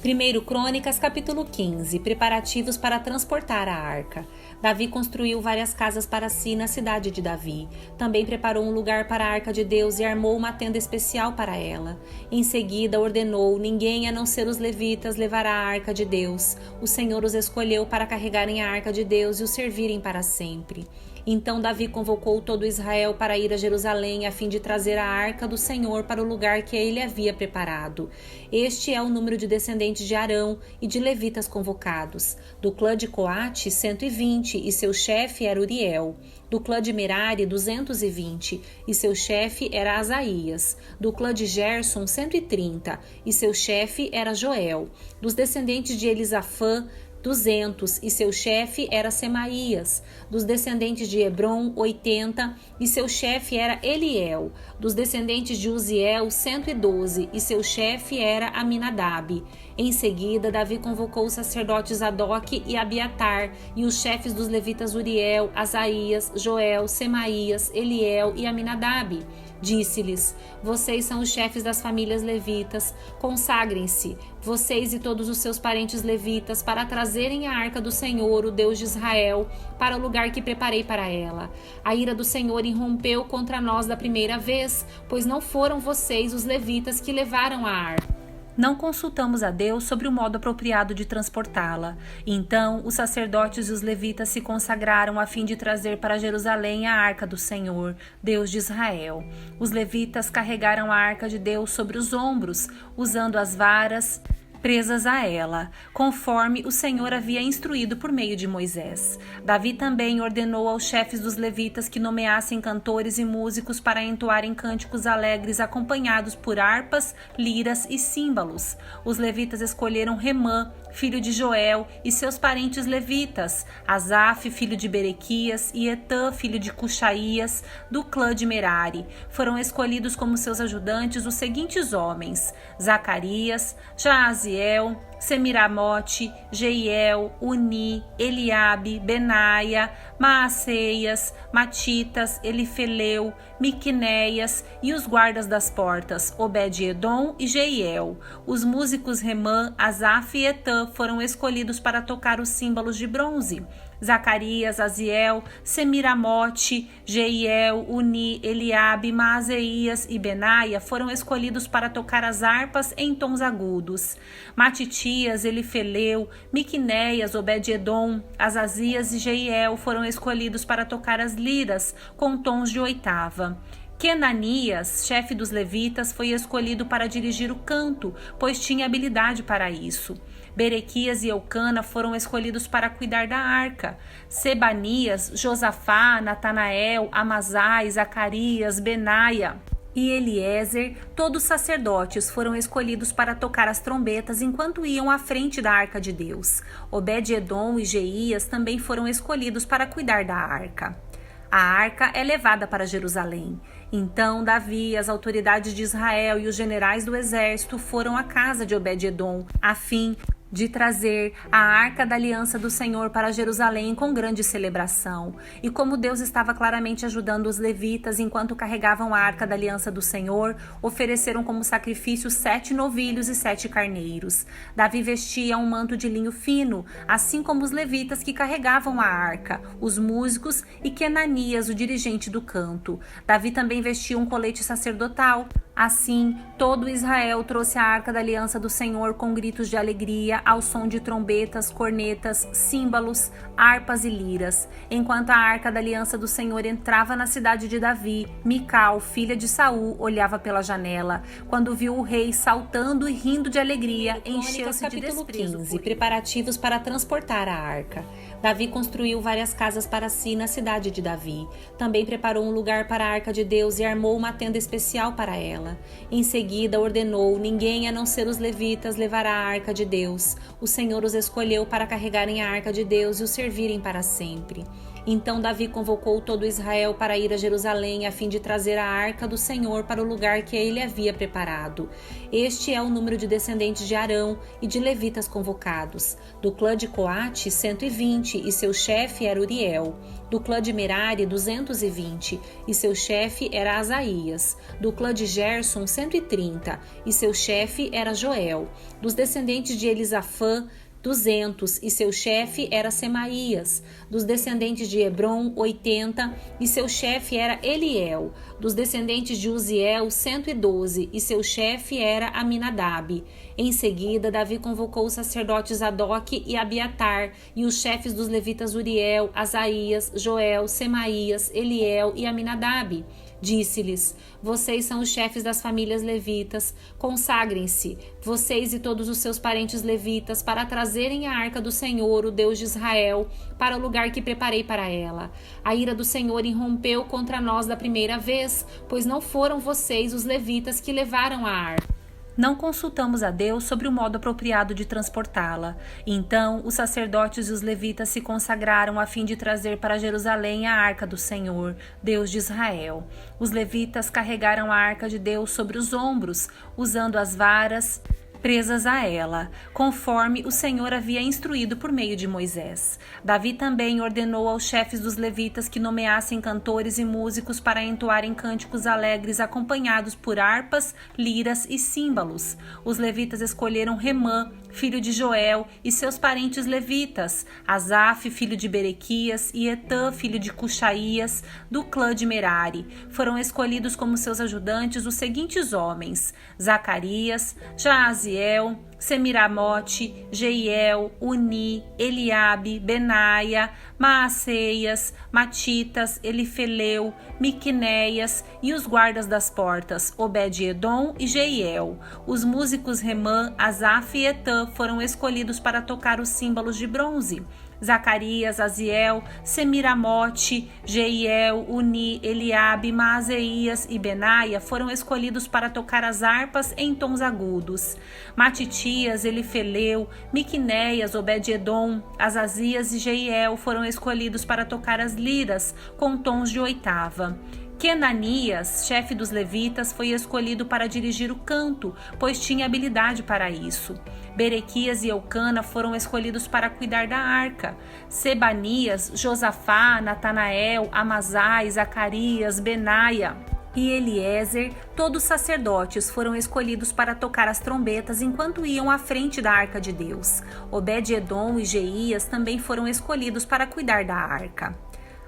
1 Crônicas, capítulo 15. Preparativos para transportar a arca. Davi construiu várias casas para si na cidade de Davi. Também preparou um lugar para a arca de Deus e armou uma tenda especial para ela. Em seguida ordenou: ninguém a não ser os levitas levará a arca de Deus. O Senhor os escolheu para carregarem a arca de Deus e o servirem para sempre. Então Davi convocou todo Israel para ir a Jerusalém a fim de trazer a arca do Senhor para o lugar que ele havia preparado. Este é o número de descendentes de Arão e de levitas convocados. Do clã de Coate, 120, e seu chefe era Uriel. Do clã de Merari, 220, e seu chefe era Asaías. Do clã de Gerson, 130, e seu chefe era Joel. Dos descendentes de Elisafã, 200, e seu chefe era Semaías. Dos descendentes de Hebron, 80, e seu chefe era Eliel. Dos descendentes de Uziel, 112, e seu chefe era Aminadab. Em seguida, Davi convocou os sacerdotes Zadoque e Abiatar, e os chefes dos levitas Uriel, Asaías, Joel, Semaías, Eliel e Aminadab. Disse-lhes: vocês são os chefes das famílias levitas, consagrem-se, vocês e todos os seus parentes levitas, para trazerem a arca do Senhor, o Deus de Israel, para o lugar que preparei para ela. A ira do Senhor irrompeu contra nós da primeira vez, pois não foram vocês, os levitas, que levaram a arca. Não consultamos a Deus sobre o modo apropriado de transportá-la. Então, os sacerdotes e os levitas se consagraram a fim de trazer para Jerusalém a arca do Senhor, Deus de Israel. Os levitas carregaram a arca de Deus sobre os ombros, usando as varas presas a ela, conforme o Senhor havia instruído por meio de Moisés. Davi também ordenou aos chefes dos levitas que nomeassem cantores e músicos para entoarem cânticos alegres acompanhados por harpas, liras e símbolos. Os levitas escolheram Remã, filho de Joel, e seus parentes levitas, Asaf, filho de Berequias, e Etã, filho de Cuxaías, do clã de Merari. Foram escolhidos como seus ajudantes os seguintes homens: Zacarias, Jaaziel, Semiramote, Jeiel, Uni, Eliabe, Benaia, Maaceias, Matitas, Elifeleu, Miqunéias e os guardas das portas, Obed-edom e Jeiel. Os músicos Remã, Asaf e Etã foram escolhidos para tocar os símbolos de bronze. Zacarias, Aziel, Semiramote, Jeiel, Uni, Eliabe, Maazeias e Benaia foram escolhidos para tocar as harpas em tons agudos. Matitias, Elifeleu, Miqunéias, Obed-edom, Azazias e Jeiel foram escolhidos para tocar as liras com tons de oitava. Quenanias, chefe dos levitas, foi escolhido para dirigir o canto, pois tinha habilidade para isso. Berequias e Eucana foram escolhidos para cuidar da arca. Sebanias, Josafá, Natanael, Amazai, Zacarias, Benaia e Eliezer, todos sacerdotes, foram escolhidos para tocar as trombetas enquanto iam à frente da arca de Deus. Obed-edom e Jeías também foram escolhidos para cuidar da arca. A arca é levada para Jerusalém. Então Davi, as autoridades de Israel e os generais do exército foram à casa de Obed-edom, a fim de trazer a arca da aliança do Senhor para Jerusalém com grande celebração. E como Deus estava claramente ajudando os levitas enquanto carregavam a arca da aliança do Senhor, ofereceram como sacrifício 7 novilhos e 7 carneiros. Davi vestia um manto de linho fino, assim como os levitas que carregavam a arca, os músicos e Quenanias, o dirigente do canto. Davi também vestia um colete sacerdotal. Assim, todo Israel trouxe a arca da aliança do Senhor com gritos de alegria, ao som de trombetas, cornetas, símbolos, harpas e liras. Enquanto a arca da aliança do Senhor entrava na cidade de Davi, Mical, filha de Saul, olhava pela janela. Quando viu o rei saltando e rindo de alegria, encheu-se de desprezo. 15. Preparativos para transportar a arca. Davi construiu várias casas para si na cidade de Davi. Também preparou um lugar para a arca de Deus e armou uma tenda especial para ela. Em seguida ordenou: ninguém a não ser os levitas levará a arca de Deus. O Senhor os escolheu para carregarem a arca de Deus e o servirem para sempre. Então Davi convocou todo Israel para ir a Jerusalém, a fim de trazer a arca do Senhor para o lugar que ele havia preparado. Este é o número de descendentes de Arão e de levitas convocados. Do clã de Coate, 120, e seu chefe era Uriel. Do clã de Merari, 220, e seu chefe era Asaías. Do clã de Gerson, 130, e seu chefe era Joel. Dos descendentes de Elisafã, 200, e seu chefe era Semaías. Dos descendentes de Hebron, 80, e seu chefe era Eliel. Dos descendentes de Uziel, 112, e seu chefe era Aminadab. Em seguida, Davi convocou os sacerdotes Zadoc e Abiatar, e os chefes dos levitas Uriel, Asaías, Joel, Semaías, Eliel e Aminadab. Disse-lhes: vocês são os chefes das famílias levitas, consagrem-se, vocês e todos os seus parentes levitas, para trazerem a arca do Senhor, o Deus de Israel, para o lugar que preparei para ela. A ira do Senhor irrompeu contra nós da primeira vez, pois não foram vocês os levitas que levaram a arca. Não consultamos a Deus sobre o modo apropriado de transportá-la. Então, os sacerdotes e os levitas se consagraram a fim de trazer para Jerusalém a arca do Senhor, Deus de Israel. Os levitas carregaram a arca de Deus sobre os ombros, usando as varas presas a ela, conforme o Senhor havia instruído por meio de Moisés. Davi também ordenou aos chefes dos levitas que nomeassem cantores e músicos para entoarem cânticos alegres acompanhados por harpas, liras e símbalos. Os levitas escolheram Remã, filho de Joel, e seus parentes levitas, Asaf, filho de Berequias, e Etã, filho de Cuxaías, do clã de Merari. Foram escolhidos como seus ajudantes os seguintes homens: Zacarias, Jaaziel, Semiramote, Jeiel, Uni, Eliabe, Benaia, Maaceias, Matitas, Elifeleu, Miquineias e os guardas das portas, Obed-edom e Jeiel. Os músicos Remã, Asaf e Etã foram escolhidos para tocar os símbolos de bronze. Zacarias, Aziel, Semiramote, Jeiel, Uni, Eliabe, Maazeias e Benaia foram escolhidos para tocar as harpas em tons agudos. Matitias, Elifeleu, Miquineias, Obed-edom, Azazias e Jeiel foram escolhidos para tocar as liras com tons de oitava. Quenanias, chefe dos levitas, foi escolhido para dirigir o canto, pois tinha habilidade para isso. Berequias e Eucana foram escolhidos para cuidar da arca. Sebanias, Josafá, Natanael, Amazai, Zacarias, Benaia e Eliezer, todos sacerdotes, foram escolhidos para tocar as trombetas enquanto iam à frente da arca de Deus. Obed-edom e Jeías também foram escolhidos para cuidar da arca.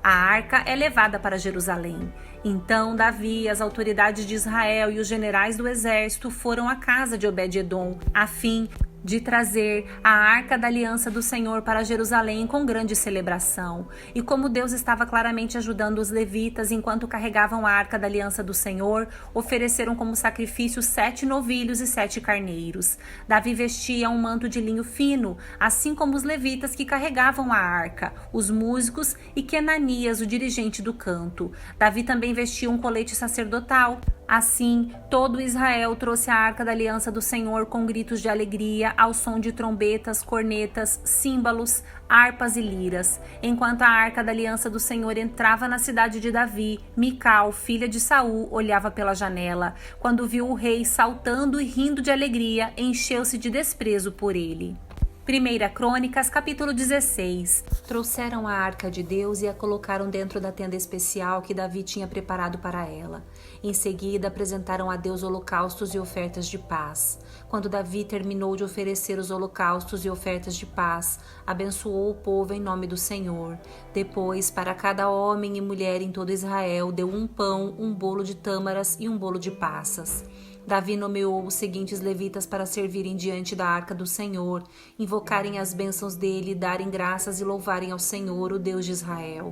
A arca é levada para Jerusalém. Então Davi, as autoridades de Israel e os generais do exército foram à casa de Obed-edom, a fim de trazer a arca da aliança do Senhor para Jerusalém com grande celebração. E como Deus estava claramente ajudando os levitas enquanto carregavam a arca da aliança do Senhor, ofereceram como sacrifício 7 novilhos e 7 carneiros. Davi vestia um manto de linho fino, assim como os levitas que carregavam a arca, os músicos e Quenanias, o dirigente do canto. Davi também vestia um colete sacerdotal. Assim, todo Israel trouxe a arca da aliança do Senhor com gritos de alegria, ao som de trombetas, cornetas, símbolos, harpas e liras. Enquanto a arca da aliança do Senhor entrava na cidade de Davi, Mical, filha de Saul, olhava pela janela. Quando viu o rei saltando e rindo de alegria, encheu-se de desprezo por ele. 1 Crônicas, capítulo 16. Trouxeram a arca de Deus e a colocaram dentro da tenda especial que Davi tinha preparado para ela. Em seguida, apresentaram a Deus holocaustos e ofertas de paz. Quando Davi terminou de oferecer os holocaustos e ofertas de paz, abençoou o povo em nome do Senhor. Depois, para cada homem e mulher em todo Israel, deu um pão, um bolo de tâmaras e um bolo de passas. Davi nomeou os seguintes levitas para servirem diante da arca do Senhor, invocarem as bênçãos dele, darem graças e louvarem ao Senhor, o Deus de Israel.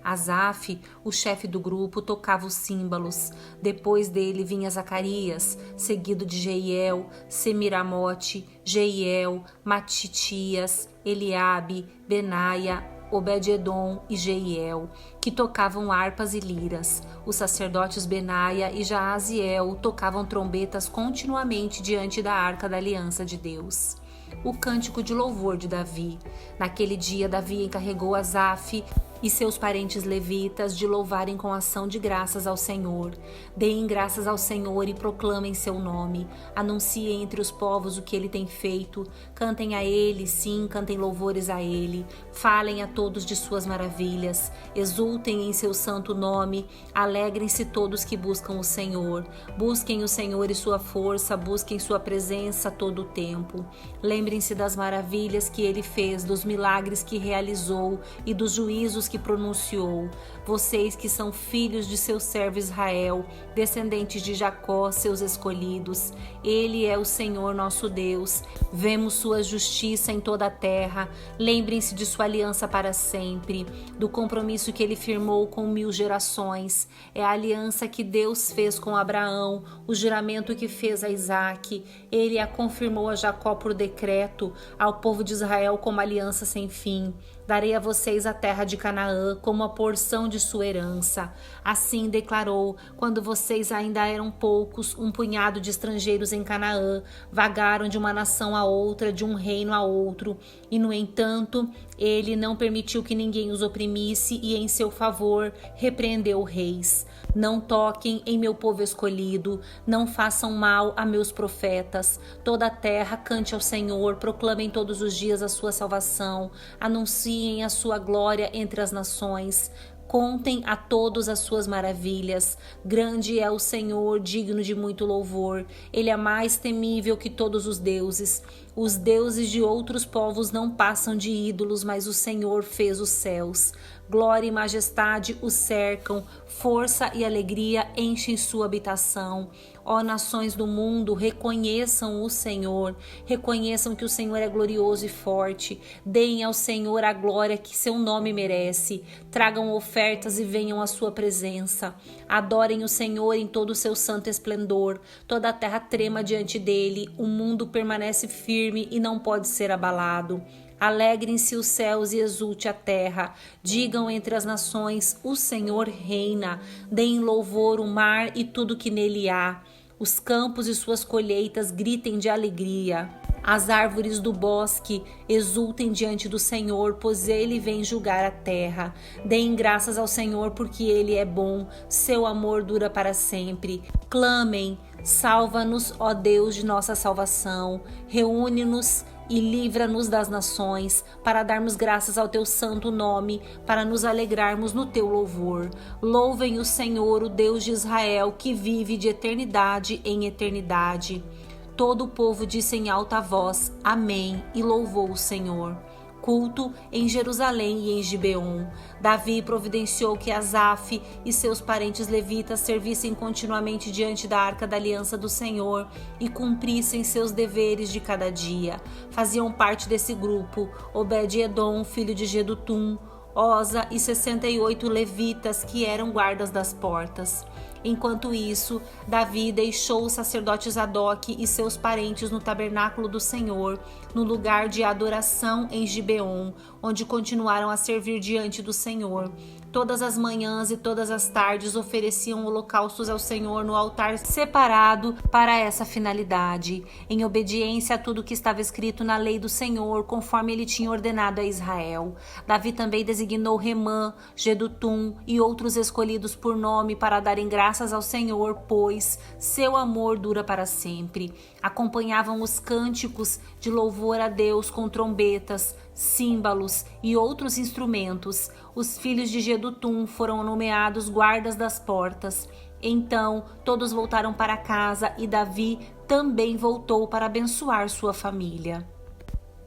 Asaf, o chefe do grupo, tocava os símbolos. Depois dele vinha Zacarias, seguido de Jeiel, Semiramote, Jeiel, Matitias, Eliabe, Benaia, Obed-edom e Jeiel, que tocavam harpas e liras. Os sacerdotes Benaia e Jaaziel tocavam trombetas continuamente diante da arca da aliança de Deus. O cântico de louvor de Davi. Naquele dia, Davi encarregou Asaf e seus parentes levitas de louvarem com ação de graças ao Senhor. Deem graças ao Senhor e proclamem seu nome. Anunciem entre os povos o que ele tem feito. Cantem a ele, sim, cantem louvores a ele. Falem a todos de suas maravilhas. Exultem em seu santo nome. Alegrem-se todos que buscam o Senhor. Busquem o Senhor e sua força, busquem sua presença todo o tempo. Lembrem-se das maravilhas que ele fez, dos milagres que realizou e dos juízos que pronunciou. Vocês que são filhos de seu servo Israel, descendentes de Jacó, seus escolhidos. Ele é o Senhor nosso Deus. Vemos sua justiça em toda a terra. Lembrem-se de sua aliança para sempre, do compromisso que ele firmou com 1000 gerações. É a aliança que Deus fez com Abraão, o juramento que fez a Isaque. Ele a confirmou a Jacó por decreto, ao povo de Israel como aliança sem fim. Darei a vocês a terra de Canaã como a porção de sua herança. Assim declarou, quando vocês ainda eram poucos, um punhado de estrangeiros em Canaã, vagaram de uma nação a outra, de um reino a outro, e no entanto, ele não permitiu que ninguém os oprimisse e em seu favor repreendeu reis. Não toquem em meu povo escolhido, não façam mal a meus profetas. Toda a terra cante ao Senhor, proclamem todos os dias a sua salvação, anunciem a sua glória entre as nações. Contem a todos as suas maravilhas. Grande é o Senhor, digno de muito louvor. Ele é mais temível que todos os deuses. Os deuses de outros povos não passam de ídolos, mas o Senhor fez os céus. Glória e majestade o cercam, força e alegria enchem sua habitação. Ó nações do mundo, reconheçam o Senhor, reconheçam que o Senhor é glorioso e forte. Deem ao Senhor a glória que seu nome merece. Tragam ofertas e venham à sua presença. Adorem o Senhor em todo o seu santo esplendor. Toda a terra trema diante dele, o mundo permanece firme e não pode ser abalado. Alegrem-se os céus e exulte a terra. Digam entre as nações, o Senhor reina. Deem louvor o mar e tudo que nele há. Os campos e suas colheitas gritem de alegria. As árvores do bosque exultem diante do Senhor, pois ele vem julgar a terra. Deem graças ao Senhor, porque ele é bom. Seu amor dura para sempre. Clamem, salva-nos, ó Deus de nossa salvação. Reúne-nos e livra-nos das nações, para darmos graças ao teu santo nome, para nos alegrarmos no teu louvor. Louvem o Senhor, o Deus de Israel, que vive de eternidade em eternidade. Todo o povo disse em alta voz, amém, e louvou o Senhor. Culto em Jerusalém e em Gibeon. Davi providenciou que Asaf e seus parentes levitas servissem continuamente diante da arca da aliança do Senhor e cumprissem seus deveres de cada dia. Faziam parte desse grupo Obed-edom, filho de Jedutum, Oza e 68 levitas que eram guardas das portas. Enquanto isso, Davi deixou o sacerdote Zadok e seus parentes no tabernáculo do Senhor, no lugar de adoração em Gibeon, onde continuaram a servir diante do Senhor. Todas as manhãs e todas as tardes ofereciam holocaustos ao Senhor no altar separado para essa finalidade, em obediência a tudo que estava escrito na lei do Senhor, conforme ele tinha ordenado a Israel. Davi também designou Remã, Jedutum e outros escolhidos por nome para darem graças ao Senhor, pois seu amor dura para sempre. Acompanhavam os cânticos de louvor a Deus com trombetas, símbolos e outros instrumentos. Os filhos de Jedutum foram nomeados guardas das portas. Então todos voltaram para casa e Davi também voltou para abençoar sua família.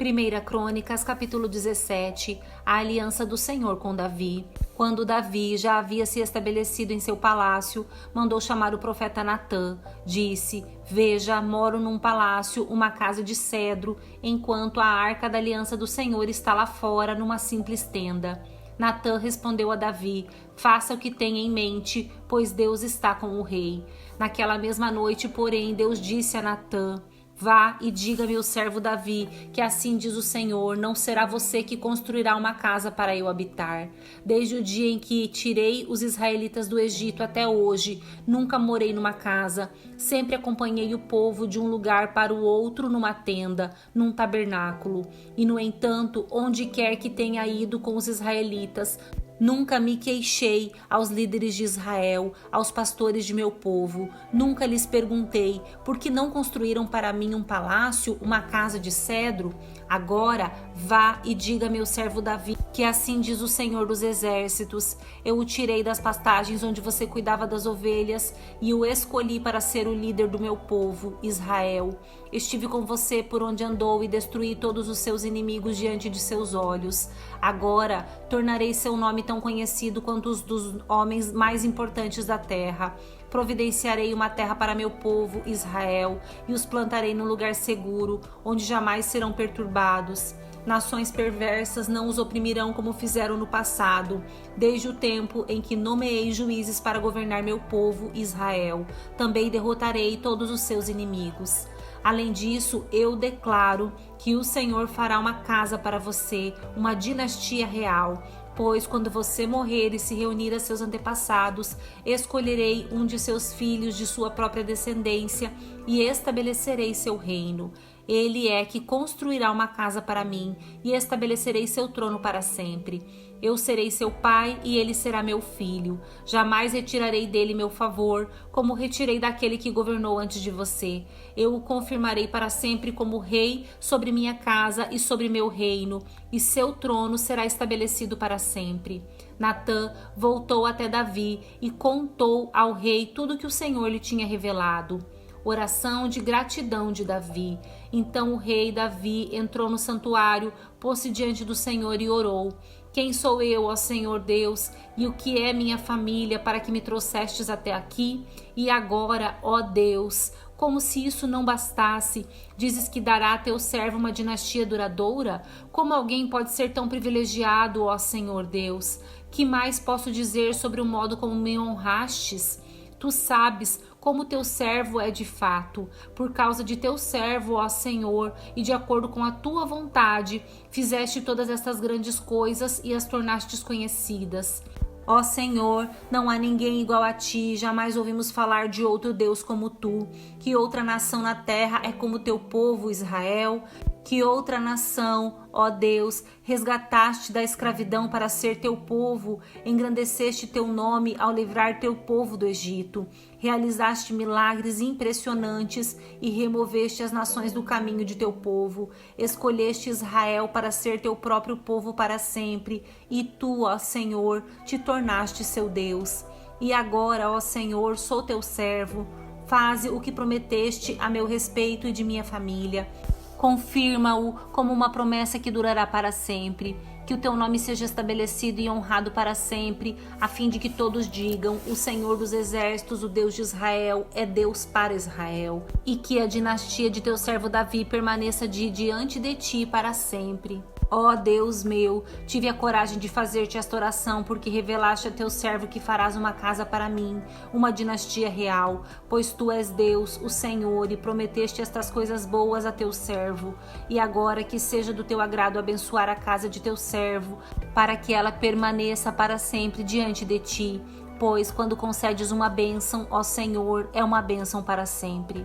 1 Crônicas, capítulo 17, a aliança do Senhor com Davi. Quando Davi já havia se estabelecido em seu palácio, mandou chamar o profeta Natã. Disse, veja, moro num palácio, uma casa de cedro, enquanto a arca da aliança do Senhor está lá fora, numa simples tenda. Natã respondeu a Davi, faça o que tem em mente, pois Deus está com o rei. Naquela mesma noite, porém, Deus disse a Natã, vá e diga a meu servo Davi, que assim diz o Senhor, não será você que construirá uma casa para eu habitar. Desde o dia em que tirei os israelitas do Egito até hoje, nunca morei numa casa. Sempre acompanhei o povo de um lugar para o outro numa tenda, num tabernáculo. E, no entanto, onde quer que tenha ido com os israelitas, Nunca me queixei aos líderes de Israel, aos pastores de meu povo. Nunca lhes perguntei por que não construíram para mim um palácio, uma casa de cedro. Agora vá e diga a meu servo Davi que assim diz o Senhor dos Exércitos: eu o tirei das pastagens onde você cuidava das ovelhas e o escolhi para ser o líder do meu povo, Israel. Estive com você por onde andou e destruí todos os seus inimigos diante de seus olhos. Agora tornarei seu nome tão conhecido quanto os dos homens mais importantes da terra. Providenciarei uma terra para meu povo, Israel, e os plantarei num lugar seguro, onde jamais serão perturbados. Nações perversas não os oprimirão como fizeram no passado, desde o tempo em que nomeei juízes para governar meu povo, Israel. Também derrotarei todos os seus inimigos. Além disso, eu declaro que o Senhor fará uma casa para você, uma dinastia real. Pois quando você morrer e se reunir a seus antepassados, escolherei um de seus filhos de sua própria descendência e estabelecerei seu reino. Ele é que construirá uma casa para mim e estabelecerei seu trono para sempre. Eu serei seu pai e ele será meu filho. Jamais retirarei dele meu favor, como retirei daquele que governou antes de você. Eu o confirmarei para sempre como rei sobre minha casa e sobre meu reino, e seu trono será estabelecido para sempre. Natã voltou até Davi e contou ao rei tudo que o Senhor lhe tinha revelado. Oração de gratidão de Davi. Então o rei Davi entrou no santuário, pôs-se diante do Senhor e orou: quem sou eu, ó Senhor Deus, e o que é minha família para que me trouxestes até aqui? E agora, ó Deus, como se isso não bastasse, dizes que dará a teu servo uma dinastia duradoura? Como alguém pode ser tão privilegiado, ó Senhor Deus? Que mais posso dizer sobre o modo como me honrastes? Tu sabes como teu servo é de fato. Por causa de teu servo, ó Senhor, e de acordo com a tua vontade, fizeste todas estas grandes coisas e as tornastes conhecidas. Ó Senhor, não há ninguém igual a ti, jamais ouvimos falar de outro Deus como tu. Que outra nação na terra é como teu povo, Israel? Que outra nação, ó Deus, resgataste da escravidão para ser teu povo, engrandeceste teu nome ao livrar teu povo do Egito. Realizaste milagres impressionantes e removeste as nações do caminho de teu povo. Escolheste Israel para ser teu próprio povo para sempre, e tu, ó Senhor, te tornaste seu Deus. E agora, ó Senhor, sou teu servo. Faze o que prometeste a meu respeito e de minha família. Confirma-o como uma promessa que durará para sempre. Que o teu nome seja estabelecido e honrado para sempre, a fim de que todos digam: o Senhor dos Exércitos, o Deus de Israel, é Deus para Israel. E que a dinastia de teu servo Davi permaneça diante de ti para sempre. Ó Deus meu, tive a coragem de fazer-te esta oração, porque revelaste a teu servo que farás uma casa para mim, uma dinastia real, pois tu és Deus, o Senhor, e prometeste estas coisas boas a teu servo. E agora que seja do teu agrado abençoar a casa de teu servo, para que ela permaneça para sempre diante de ti, pois quando concedes uma bênção, ó Senhor, é uma bênção para sempre.